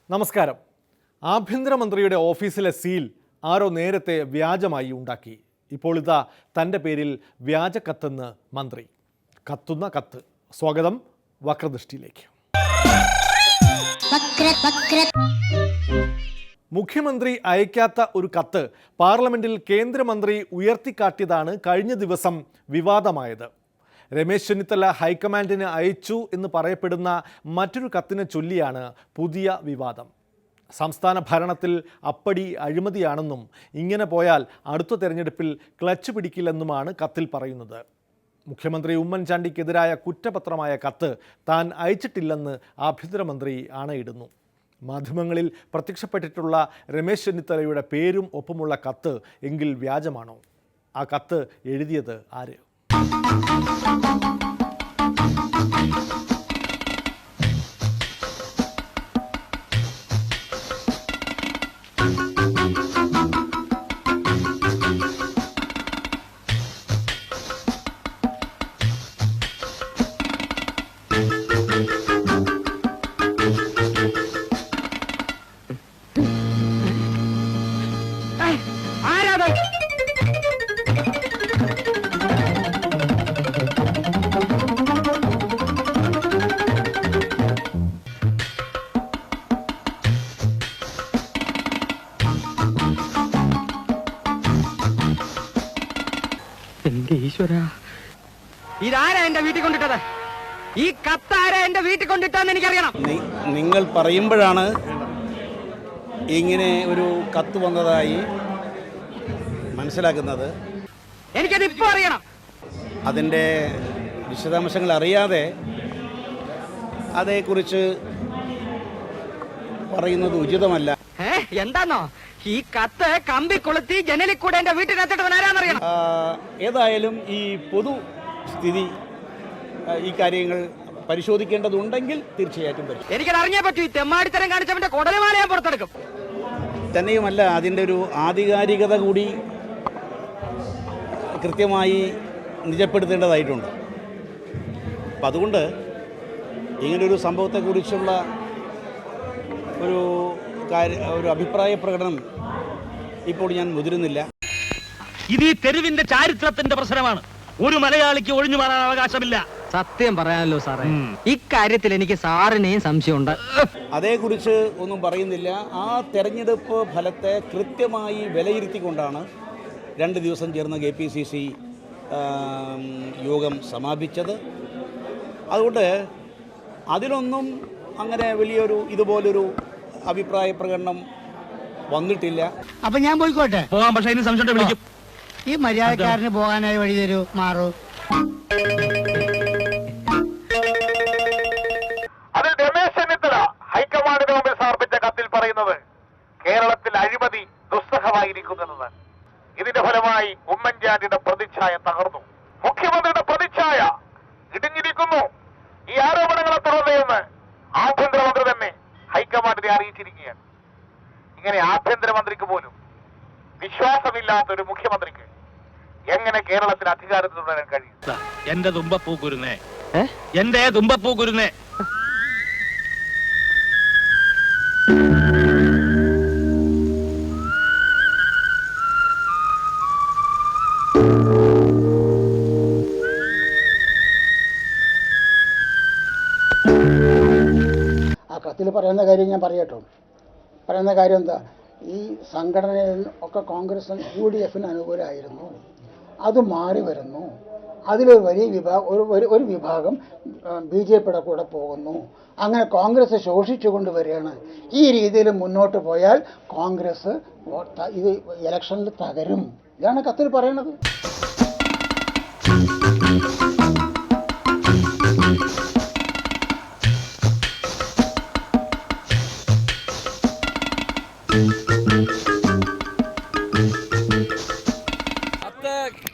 നമസ്കാരം. ആഭ്യന്തരമന്ത്രിയുടെ ഓഫീസിലെ സീൽ ആരോ നേരത്തെ വ്യാജമായി ഉണ്ടാക്കി. ഇപ്പോൾ ഇതാ തൻ്റെ പേരിൽ വ്യാജ കത്തെന്ന് മന്ത്രി. കത്തുന്ന കത്ത്. സ്വാഗതം വക്രദൃഷ്ടിയിലേക്ക്. മുഖ്യമന്ത്രി അയക്കാത്ത ഒരു കത്ത് പാർലമെന്റിൽ കേന്ദ്രമന്ത്രി ഉയർത്തിക്കാട്ടിയതാണ് കഴിഞ്ഞ ദിവസം വിവാദമായത്. രമേശ് ചെന്നിത്തല ഹൈക്കമാൻഡിന് അയച്ചു എന്ന് പറയപ്പെടുന്ന മറ്റൊരു കത്തിനെ ചൊല്ലിയാണ് പുതിയ വിവാദം. സംസ്ഥാന ഭരണത്തിൽ അപ്പടി അഴിമതിയാണെന്നും ഇങ്ങനെ പോയാൽ അടുത്ത തെരഞ്ഞെടുപ്പിൽ ക്ലച്ച് പിടിക്കില്ലെന്നുമാണ് കത്തിൽ പറയുന്നത്. മുഖ്യമന്ത്രി ഉമ്മൻചാണ്ടിക്കെതിരായ കുറ്റപത്രമായ കത്ത് താൻ അയച്ചിട്ടില്ലെന്ന് ആഭ്യന്തരമന്ത്രി ആണയിടുന്നു. മാധ്യമങ്ങളിൽ പ്രത്യക്ഷപ്പെട്ടിട്ടുള്ള രമേശ് ചെന്നിത്തലയുടെ പേരും ഒപ്പമുള്ള കത്ത് എങ്കിൽ വ്യാജമാണോ? ആ കത്ത് എഴുതിയത് ആര്? ഇതാരാ എന്റെ വീട്ടിൽ കൊണ്ടിട്ടത്? ഈ കത്താരാ എന്റെ വീട്ടിൽ കൊണ്ടിട്ടെന്ന് എനിക്കറിയണം. നിങ്ങൾ പറയുമ്പോഴാണ് ഇങ്ങനെ ഒരു കത്ത് വന്നതായി മനസ്സിലാക്കുന്നത്. എനിക്കത് ഇപ്പൊ അറിയണം. അതിൻ്റെ വിശദാംശങ്ങൾ അറിയാതെ അതേക്കുറിച്ച് പറയുന്നത് ഉചിതമല്ല. എന്താന്നോ ഈ കത്ത് കമ്പി കൊളുത്തി ജനലിൽ കൂടെ എന്റെ വീട്ടിനകത്തിട്ടവനാരാന്നറിയണം. ഏതായാലും ഈ പൊതുസ്ഥിതി ഈ കാര്യങ്ങൾ പരിശോധിക്കേണ്ടതുണ്ടെങ്കിൽ തീർച്ചയായിട്ടും പരിശോധിക്കും. എനിക്കത് അറിഞ്ഞേ പറ്റൂ. ഈ തെമ്മാടിത്തരം കാണിച്ചവന്റെ കുടലുമാല ഞാൻ പുറത്തെടുക്കും. തന്നെയുമല്ല, അതിൻ്റെ ഒരു ആധികാരികത കൂടി കൃത്യമായി നിജപ്പെടുത്തേണ്ടതായിട്ടുണ്ട്. അപ്പം അതുകൊണ്ട് ഇങ്ങനൊരു സംഭവത്തെക്കുറിച്ചുള്ള ഒരു അഭിപ്രായ പ്രകടനം ഇപ്പോൾ ഞാൻ മുതിരുന്നില്ല. ഇത് ഈ തെരുവിന്റെ ചാരിത്രത്തിന്റെ പ്രശ്നമാണ്. ഒരു മലയാളിക്ക് ഒഴിഞ്ഞു മാറാൻ അവകാശമില്ല. സത്യം പറയാനല്ലോ സാറേ, ഇക്കാര്യത്തിൽ എനിക്ക് സാറിനെയും സംശയമുണ്ട്. അതേക്കുറിച്ച് ഒന്നും പറയുന്നില്ല. ആ തെരഞ്ഞെടുപ്പ് ഫലത്തെ കൃത്യമായി വിലയിരുത്തിക്കൊണ്ടാണ് 2 ദിവസം ചേർന്ന KPCC യോഗം സമാപിച്ചത്. അതുകൊണ്ട് അതിലൊന്നും അങ്ങനെ വലിയൊരു ഇതുപോലൊരു അഭിപ്രായ പ്രകടനം വന്നിട്ടില്ല. അപ്പൊ ഞാൻ പോയിക്കോട്ടെ. പോകാം, പക്ഷേ ഇനി സംശയം വിളിക്കും. ഈ മര്യാദക്കാരന് പോകാനായി വഴി തരൂ. മാറൂ. അതിൽ രമേശ് ചെന്നിത്തല ഹൈക്കമാൻഡിന് മുമ്പിൽ സമർപ്പിച്ച കത്തിൽ പറയുന്നത് കേരളത്തിൽ അഴിമതി ദുസ്സഹമായിരിക്കുന്നെന്ന്. ഇതിന്റെ ഫലമായി ഉമ്മൻചാണ്ടിയുടെ പ്രതിച്ഛായ തകർന്നു. മുഖ്യമന്ത്രിയുടെ പ്രതിച്ഛായ ഇടിഞ്ഞിരിക്കുന്നു. ഈ ആരോപണങ്ങളെ തുടർന്ന് ആഭ്യന്തരമന്ത്രി തന്നെ ഹൈക്കമാൻഡിനെ അറിയിച്ചിരിക്കുകയാണ്. ഇങ്ങനെ ആഭ്യന്തരമന്ത്രിക്ക് പോലും വിശ്വാസമില്ലാത്ത ഒരു മുഖ്യമന്ത്രിക്ക് എങ്ങനെ കേരളത്തിൽ അധികാരത്തിൽ തുടരാൻ കഴിയും? എന്റെ തുമ്പപ്പൂ കുരുന്നേ, എന്റെ തുമ്പപ്പൂ കുരുന്നേ. ആ കത്തിൽ പറയുന്ന കാര്യം ഞാൻ പറയട്ടോ. പറയുന്ന കാര്യം എന്താ, ഈ സംഘടനയിൽ ഒക്കെ കോൺഗ്രസ് UDFന് അനുകൂലമായിരുന്നു. അത് മാറി വരുന്നു. അതിലൊരു വലിയ ഒരു വിഭാഗം BJPയുടെ കൂടെ പോകുന്നു. അങ്ങനെ കോൺഗ്രസ് ശോഷിച്ചു കൊണ്ടുവരികയാണ്. ഈ രീതിയിൽ മുന്നോട്ട് പോയാൽ കോൺഗ്രസ് ഇത് ഇലക്ഷനിൽ തകരും. ഇതാണ് കത്തിൽ പറയണത്.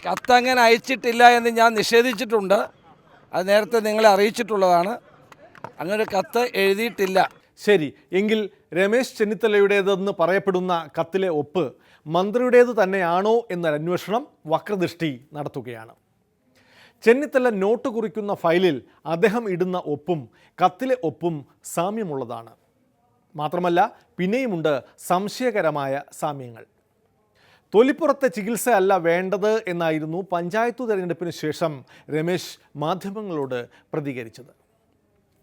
കത്തങ്ങനെ അയച്ചിട്ടില്ല എന്ന് ഞാൻ നിഷേധിച്ചിട്ടുണ്ട്. അത് നേരത്തെ നിങ്ങളെ അറിയിച്ചിട്ടുള്ളതാണ്. അങ്ങനെ കത്ത് എഴുതിയിട്ടില്ല. ശരി, എങ്കിൽ രമേശ് ചെന്നിത്തലയുടേതെന്ന് പറയപ്പെടുന്ന കത്തിലെ ഒപ്പ് മന്ത്രിയുടേത് തന്നെയാണോ എന്നൊരു അന്വേഷണം വക്രദൃഷ്ടി നടത്തുകയാണ്. ചെന്നിത്തല നോട്ട് കുറിക്കുന്ന ഫയലിൽ അദ്ദേഹം ഇടുന്ന ഒപ്പും കത്തിലെ ഒപ്പും സാമ്യമുള്ളതാണ്. മാത്രമല്ല പിന്നെയുമുണ്ട് സംശയകരമായ സാമ്യങ്ങൾ. തൊലിപ്പുറത്തെ ചികിത്സ അല്ല വേണ്ടത് എന്നായിരുന്നു പഞ്ചായത്ത് തെരഞ്ഞെടുപ്പിന് ശേഷം രമേശ് മാധ്യമങ്ങളോട് പ്രതികരിച്ചത്.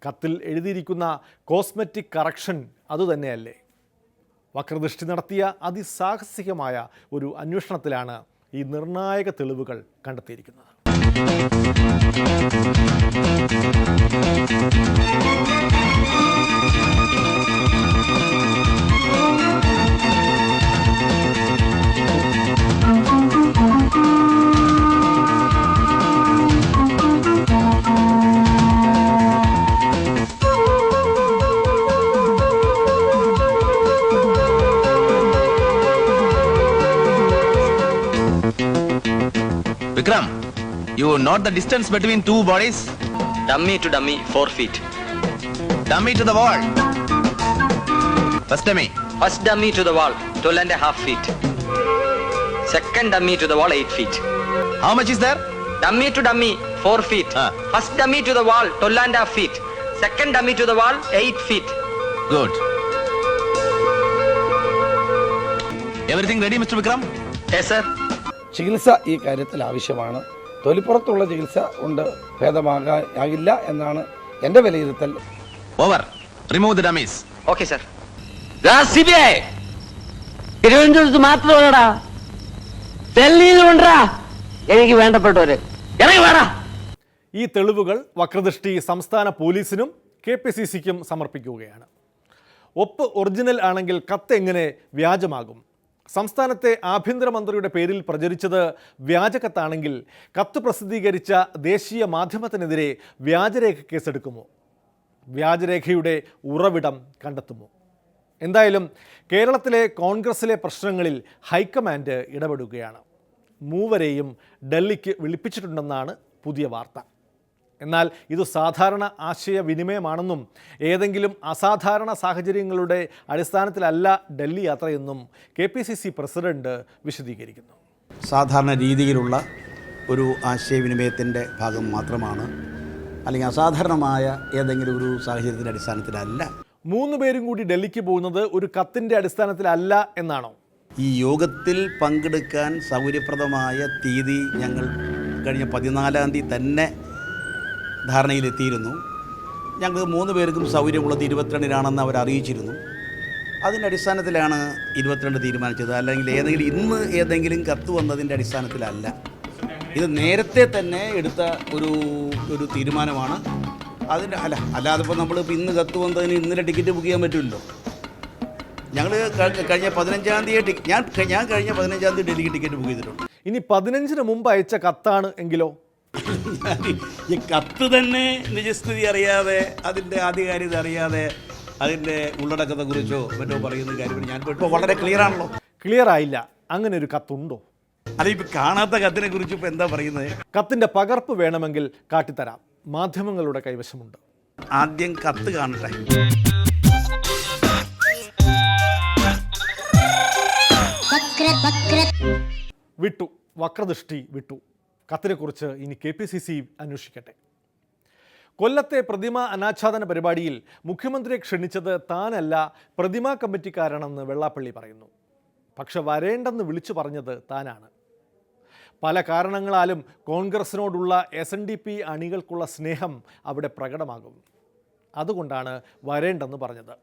കത്തിൽ എഴുതിയിരിക്കുന്ന കോസ്മെറ്റിക് കറക്ഷൻ അതുതന്നെയല്ലേ? വക്രദൃഷ്ടി നടത്തിയ അതിസാഹസികമായ ഒരു അന്വേഷണത്തിലാണ് ഈ നിർണായക തെളിവുകൾ കണ്ടെത്തിയിരിക്കുന്നത്. Vikram, you note the distance between two bodies? Dummy to dummy, 4 feet. Dummy to the wall. First dummy. First dummy to the wall, 12.5 feet. Second dummy to the wall, 8 feet. How much is there? Dummy to dummy, 4 feet. First dummy to the wall, 12.5 feet. Second dummy to the wall, 8 feet. Good. Everything ready, Mr. Vikram? Yes, sir. ചികിത്സ ഈ കാര്യത്തിൽ ആവശ്യമാണ്. തൊലിപ്പുറത്തുള്ള ചികിത്സ കൊണ്ട് ഭേദമാകാനാകില്ല എന്നാണ് എൻ്റെ വിലയിരുത്തൽ. Over. Remove the dummies. Okay, sir. CBI തിരുവനന്തപുരത്ത് മാത്രമല്ലടാ, ഡൽഹിയിലുണ്ടാ എനിക്ക് വേണ്ടപ്പെട്ടവര്. ഇറങ്ങി വേടാ. ഈ തെളിവുകൾ വക്രദൃഷ്ടി സംസ്ഥാന പോലീസിനും KPCCക്കും സമർപ്പിക്കുകയാണ്. ഒപ്പ് ഒറിജിനൽ ആണെങ്കിൽ കത്ത് എങ്ങനെ വ്യാജമാകും? സംസ്ഥാനത്തെ ആഭ്യന്തരമന്ത്രിയുടെ പേരിൽ പ്രചരിച്ചത് വ്യാജക്കത്താണെങ്കിൽ കത്ത് പ്രസിദ്ധീകരിച്ച ദേശീയ മാധ്യമത്തിനെതിരെ വ്യാജരേഖ കേസെടുക്കുമോ? വ്യാജരേഖയുടെ ഉറവിടം കണ്ടെത്തുമോ? എന്തായാലും കേരളത്തിലെ കോൺഗ്രസിലെ പ്രശ്നങ്ങളിൽ ഹൈക്കമാൻഡ് ഇടപെടുകയാണ്. മൂവരെയും ഡൽഹിക്ക് വിളിപ്പിച്ചിട്ടുണ്ടെന്നാണ് പുതിയ വാർത്ത. എന്നാൽ ഇത് സാധാരണ ആശയവിനിമയമാണെന്നും ഏതെങ്കിലും അസാധാരണ സാഹചര്യങ്ങളുടെ അടിസ്ഥാനത്തിലല്ല ഡൽഹി യാത്രയെന്നും KPCC പ്രസിഡന്റ് വിശദീകരിക്കുന്നു. സാധാരണ രീതിയിലുള്ള ഒരു ആശയവിനിമയത്തിൻ്റെ ഭാഗം മാത്രമാണ്, അല്ലെങ്കിൽ അസാധാരണമായ ഏതെങ്കിലും ഒരു സാഹചര്യത്തിൻ്റെ അടിസ്ഥാനത്തിലല്ല. 3 പേരും കൂടി ഡൽഹിക്ക് പോകുന്നത് ഒരു കത്തിൻ്റെ അടിസ്ഥാനത്തിലല്ല എന്നാണോ? ഈ യോഗത്തിൽ പങ്കെടുക്കാൻ സൗകര്യപ്രദമായ തീയതി ഞങ്ങൾ കഴിഞ്ഞ 14-ാം തീയതി തന്നെ ധാരണയിലെത്തിയിരുന്നു. ഞങ്ങൾ 3 പേർക്കും സൗകര്യമുള്ളത് 22-നാണെന്ന് അവർ അറിയിച്ചിരുന്നു. അതിൻ്റെ അടിസ്ഥാനത്തിലാണ് 22 തീരുമാനിച്ചത്. അല്ലെങ്കിൽ ഇന്ന് ഏതെങ്കിലും കത്ത് വന്നതിൻ്റെ അടിസ്ഥാനത്തിലല്ല. ഇത് നേരത്തെ തന്നെ എടുത്ത ഒരു തീരുമാനമാണ്. അല്ലാതെ ഇപ്പോൾ നമ്മളിപ്പോൾ ഇന്ന് കത്ത് വന്നതിന് ഇന്നലെ ടിക്കറ്റ് ബുക്ക് ചെയ്യാൻ പറ്റുമല്ലോ. ഞങ്ങൾ കഴിഞ്ഞ 15-ാം തീയതി ഞാൻ കഴിഞ്ഞ 15-ാം തീയതി ഡൽഹിക്ക് ടിക്കറ്റ് ബുക്ക് ചെയ്തിട്ടുണ്ട്. ഇനി 15-ന് മുമ്പ് അയച്ച കത്താണ് എങ്കിലോ? ഈ കത്ത് തന്നെ നിജസ്ഥിതി അറിയാതെ, അതിൻ്റെ ആധികാരികത അറിയാതെ, അതിൻ്റെ ഉള്ളടക്കത്തെക്കുറിച്ചോ മറ്റോ പറയുന്ന കാര്യം ഞാൻ ഇപ്പോൾ വളരെ ക്ലിയർ ആണല്ലോ. ക്ലിയർ ആയില്ല. അങ്ങനെ ഒരു കത്തുണ്ടോ? അതിപ്പോൾ കാണാത്ത കത്തിനെ കുറിച്ച് ഇപ്പോൾ എന്താ പറയുന്നത്? കത്തിൻ്റെ പകർപ്പ് വേണമെങ്കിൽ കാട്ടിത്തരാം. മാധ്യമങ്ങളുടെ കൈവശമുണ്ട്. ആദ്യം കത്ത് കാണട്ടെ. വിട്ടു, വക്രദൃഷ്ടി വിട്ടു. കത്തിനെക്കുറിച്ച് ഇനി KPCC അന്വേഷിക്കട്ടെ. കൊല്ലത്തെ പ്രതിമ അനാച്ഛാദന പരിപാടിയിൽ മുഖ്യമന്ത്രിയെ ക്ഷണിച്ചത് താനല്ല, പ്രതിമാ കമ്മിറ്റിക്കാരാണെന്ന് വെള്ളാപ്പള്ളി പറയുന്നു. പക്ഷെ വരേണ്ടെന്ന് വിളിച്ചു പറഞ്ഞത് താനാണ്. പല കാരണങ്ങളാലും കോൺഗ്രസിനോടുള്ള SNDP അണികൾക്കുള്ള സ്നേഹം അവിടെ പ്രകടമാകും. അതുകൊണ്ടാണ് വരേണ്ടെന്ന് പറഞ്ഞത്.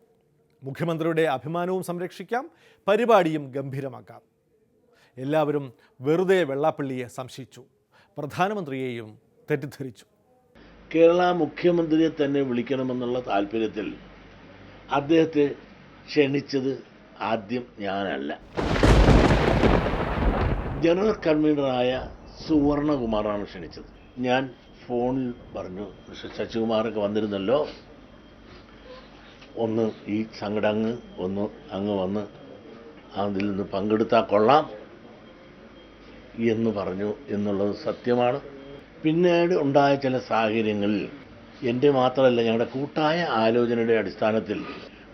മുഖ്യമന്ത്രിയുടെ അഭിമാനവും സംരക്ഷിക്കാം, പരിപാടിയും ഗംഭീരമാക്കാം. എല്ലാവരും വെറുതെ വെള്ളാപ്പള്ളിയെ സംശയിച്ചു, പ്രധാനമന്ത്രിയെയും തെറ്റിദ്ധരിച്ചു. കേരള മുഖ്യമന്ത്രിയെ തന്നെ വിളിക്കണമെന്നുള്ള താല്പര്യത്തിൽ അദ്ദേഹത്തെ ക്ഷണിച്ചത് ആദ്യം ഞാനല്ല, ജനറൽ കൺവീനറായ സുവർണകുമാറാണ് ക്ഷണിച്ചത്. ഞാൻ ഫോണിൽ പറഞ്ഞു, ശശികുമാറൊക്കെ വന്നിരുന്നല്ലോ, ഒന്ന് ഈ സംഘടന അങ്ങ് വന്ന് അതിൽ നിന്ന് പങ്കെടുത്താൽ കൊള്ളാം എന്ന് പറഞ്ഞു എന്നുള്ളത് സത്യമാണ്. പിന്നീട് ഉണ്ടായ ചില സാഹചര്യങ്ങളിൽ എൻ്റെ മാത്രമല്ല ഞങ്ങളുടെ കൂട്ടായ ആലോചനയുടെ അടിസ്ഥാനത്തിൽ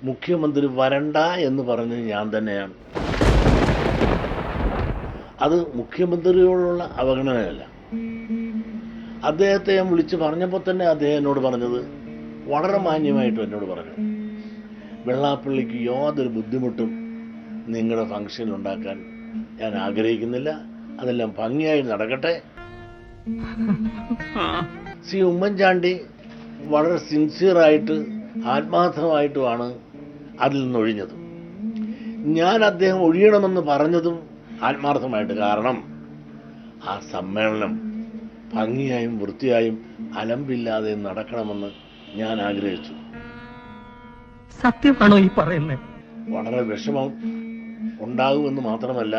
മുഖ്യമന്ത്രി വരണ്ട എന്ന് പറഞ്ഞത് ഞാൻ തന്നെയാണ്. അത് മുഖ്യമന്ത്രിയോടുള്ള അവഗണനയല്ല. അദ്ദേഹത്തെ ഞാൻ വിളിച്ച് പറഞ്ഞപ്പോൾ തന്നെ അദ്ദേഹം എന്നോട് പറഞ്ഞത് വളരെ മാന്യമായിട്ടും എന്നോട് പറഞ്ഞു, വെള്ളാപ്പള്ളിക്ക് യാതൊരു ബുദ്ധിമുട്ടും നിങ്ങളുടെ ഫംഗ്ഷൻ ഉണ്ടാക്കാൻ ഞാൻ ആഗ്രഹിക്കുന്നില്ല, അതെല്ലാം ഭംഗിയായി നടക്കട്ടെ. ശ്രീ ഉമ്മൻചാണ്ടി വളരെ സിൻസിയറായിട്ട് ആത്മാർത്ഥമായിട്ടുമാണ് അതിൽ നിന്നൊഴിഞ്ഞത്. ഞാൻ അദ്ദേഹം ഒഴിയണമെന്ന് പറഞ്ഞതും ആത്മാർത്ഥമായിട്ട്. കാരണം ആ സമ്മേളനം ഭംഗിയായും വൃത്തിയായും അലമ്പില്ലാതെയും നടക്കണമെന്ന് ഞാൻ ആഗ്രഹിച്ചു. സത്യമാണോ ഈ പറയുന്നത്? വളരെ വിഷമം ഉണ്ടാകുമെന്ന് മാത്രമല്ല,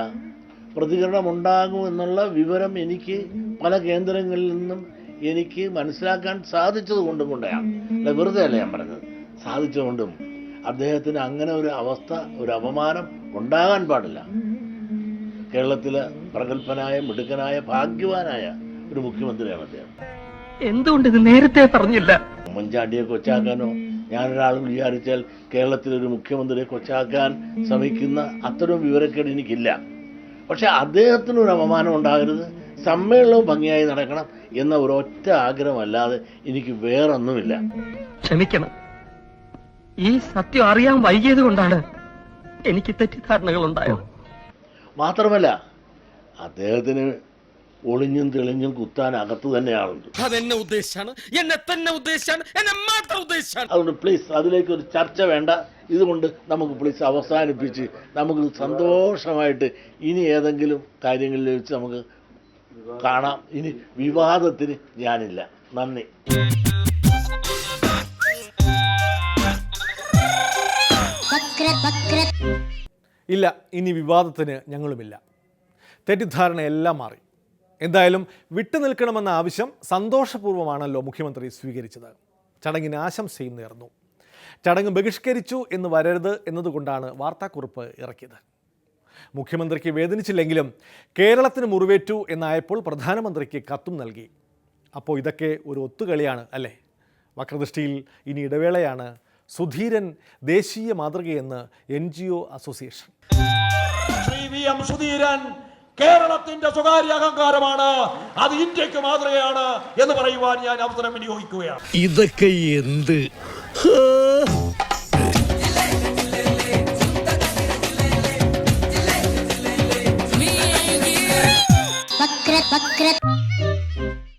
പ്രതികരണം ഉണ്ടാകുമെന്നുള്ള വിവരം എനിക്ക് പല കേന്ദ്രങ്ങളിൽ നിന്നും എനിക്ക് മനസ്സിലാക്കാൻ സാധിച്ചത് കൊണ്ടും കൊണ്ടാണ്. അല്ല, വെറുതെ അല്ല ഞാൻ പറഞ്ഞത്, സാധിച്ചതുകൊണ്ടും. അദ്ദേഹത്തിന് അങ്ങനെ ഒരു അവസ്ഥ, ഒരു അപമാനം ഉണ്ടാകാൻ പാടില്ല. കേരളത്തിലെ പ്രഗത്ഭനായ, മിടുക്കനായ, ഭാഗ്യവാനായ ഒരു മുഖ്യമന്ത്രിയാണ് അദ്ദേഹം. എന്തുകൊണ്ട് ഇത് നേരത്തെ പറഞ്ഞില്ല? ഉമ്മൻചാണ്ടിയെ കൊച്ചാക്കാനോ ഞാനൊരാൾ വിചാരിച്ചാൽ കേരളത്തിലൊരു മുഖ്യമന്ത്രിയെ കൊച്ചാക്കാൻ ശ്രമിക്കുന്ന അത്തരം വിവരക്കേട് എനിക്കില്ല. പക്ഷെ അദ്ദേഹത്തിനൊരു അപമാനം ഉണ്ടാകരുത്, സമ്മേളനവും ഭംഗിയായി നടക്കണം എന്ന ഒരൊറ്റ ആഗ്രഹമല്ലാതെ എനിക്ക് വേറൊന്നുമില്ല. ക്ഷമിക്കണം, ഈ സത്യം അറിയാൻ വൈകിയത് കൊണ്ടാണ് എനിക്ക് തെറ്റിദ്ധാരണകൾ ഉണ്ടായത്. മാത്രമല്ല, അദ്ദേഹത്തിന് ഒളിഞ്ഞും തെളിഞ്ഞും കുത്താൻ അകത്ത് തന്നെയാളുണ്ട്. അതെന്നെ ഉദ്ദേശിച്ചാണ്, എന്നെ തന്നെ ഉദ്ദേശിച്ചാണ്, എന്നെ മാത്രം ഉദ്ദേശിച്ചാണ്. അതുകൊണ്ട് പ്ലീസ് അതിലേക്ക് ഒരു ചർച്ച വേണ്ട. ഇതുകൊണ്ട് നമുക്ക് പ്ലീസ് അവസാനിപ്പിച്ച് നമുക്ക് സന്തോഷമായിട്ട് ഇനി ഏതെങ്കിലും കാര്യങ്ങളിൽ വെച്ച് നമുക്ക് കാണാം. ഇനി വിവാദത്തിന് ഞാനില്ല. നന്ദി. ഇല്ല, ഇനി വിവാദത്തിന് ഞങ്ങളുമില്ല. തെറ്റിദ്ധാരണയെല്ലാം മാറി. എന്തായാലും വിട്ടുനിൽക്കണമെന്ന ആവശ്യം സന്തോഷപൂർവ്വമാണല്ലോ മുഖ്യമന്ത്രി സ്വീകരിച്ചത്. ചടങ്ങിന് ആശംസയും നേർന്നു. ചടങ്ങ് ബഹിഷ്കരിച്ചു എന്ന് വരരുത് എന്നതുകൊണ്ടാണ് വാർത്താക്കുറിപ്പ് ഇറക്കിയത്. മുഖ്യമന്ത്രിക്ക് വേദനിച്ചില്ലെങ്കിലും കേരളത്തിന് മുറിവേറ്റു എന്നായപ്പോൾ പ്രധാനമന്ത്രിക്ക് കത്തും നൽകി. അപ്പോൾ ഇതൊക്കെ ഒരു ഒത്തുകളിയാണ് അല്ലേ? വക്രദൃഷ്ടിയിൽ ഇനി ഇടവേളയാണ്. സുധീരൻ ദേശീയ മാതൃകയെന്ന് NGO association. Shri VM Sudheeran കേരളത്തിന്റെ സ്വകാര്യ അഹങ്കാരമാണ്, അത് ഇന്ത്യക്ക് മാതൃകയാണ് എന്ന് പറയുവാൻ ഞാൻ അവസരം വിനിയോഗിക്കുകയാണ്. ഇതൊക്കെ എന്ത് വക്ര